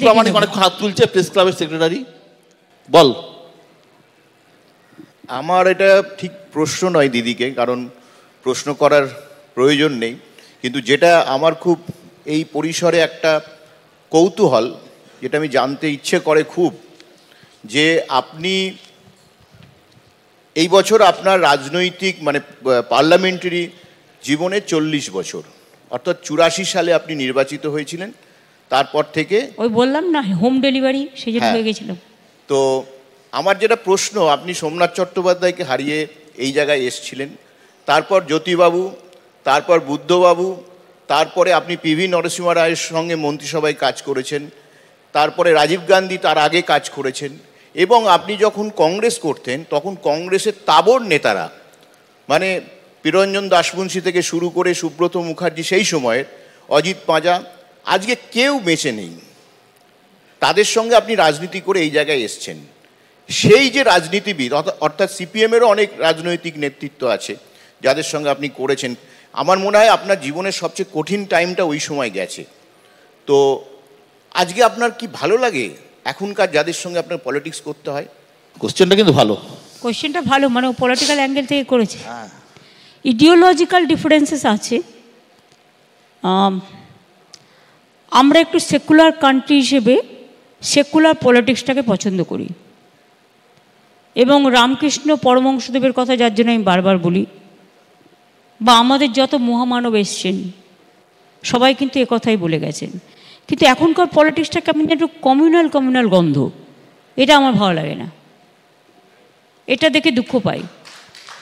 প্রামাণিক অনেক হাত তুলছে, প্রেস ক্লাবের সেক্রেটারি, বল। আমার এটা ঠিক প্রশ্ন নয় দিদিকে, কারণ প্রশ্ন করার প্রয়োজন নেই, কিন্তু যেটা আমার খুব এই পরিসরে একটা কৌতূহল, যেটা আমি জানতে ইচ্ছে করে খুব, যে আপনি এই বছর আপনার রাজনৈতিক মানে পার্লামেন্টারি জীবনে 40 বছর, অর্থাৎ 84 সালে আপনি নির্বাচিত হয়েছিলেন, তারপর থেকে ওই বললাম না হোম ডেলিভারি সেই জন্য হয়ে গেছিল। তো আমার যেটা প্রশ্ন, আপনি সোমনাথ চট্টোপাধ্যায়কে হারিয়ে এই জায়গায় এসছিলেন, তারপর জ্যোতিবাবু, তারপর বুদ্ধবাবু, তারপরে আপনি পিভি নরসিংহ রায়ের সঙ্গে মন্ত্রিসভায় কাজ করেছেন, তারপরে রাজীব গান্ধী তার আগে কাজ করেছেন, এবং আপনি যখন কংগ্রেস করতেন তখন কংগ্রেসের তাবর নেতারা মানে পিরঞ্জন দাশবংশী থেকে শুরু করে সুব্রত মুখার্জি, সেই সময়ের অজিত পাঁজা, আজকে কেউ বেঁচে নেই, তাদের সঙ্গে আপনি রাজনীতি করে এই জায়গায় এসছেন। সেই যে রাজনীতিবিদ, অর্থাৎ সিপিএমেরও অনেক রাজনৈতিক নেতৃত্ব আছে যাদের সঙ্গে আপনি করেছেন, আমার মনে হয় আপনার জীবনের সবচেয়ে কঠিন টাইমটা ওই সময় গেছে। তো আজকে আপনার কি ভালো লাগে এখনকার যাদের সঙ্গে আপনার পলিটিক্স করতে হয়? কোশ্চেনটা কিন্তু ভালো, কোশ্চেনটা ভালো, মানে পলিটিক্যাল অ্যাঙ্গেল থেকে করেছে। ইডিওলজিক্যাল ডিফারেন্সেস আছে। আমরা একটু সেকুলার কান্ট্রি হিসেবে সেকুলার পলিটিক্সটাকে পছন্দ করি, এবং রামকৃষ্ণ পরমহংসদেবের কথা যার জন্য আমি বারবার বলি, বা আমাদের যত মহামানব এসছেন সবাই কিন্তু একথাই বলে গেছেন। কিন্তু এখনকার পলিটিক্সটা কেমন একটু কমিউনাল গন্ধ, এটা আমার ভালো লাগে না, এটা দেখে দুঃখ পাই।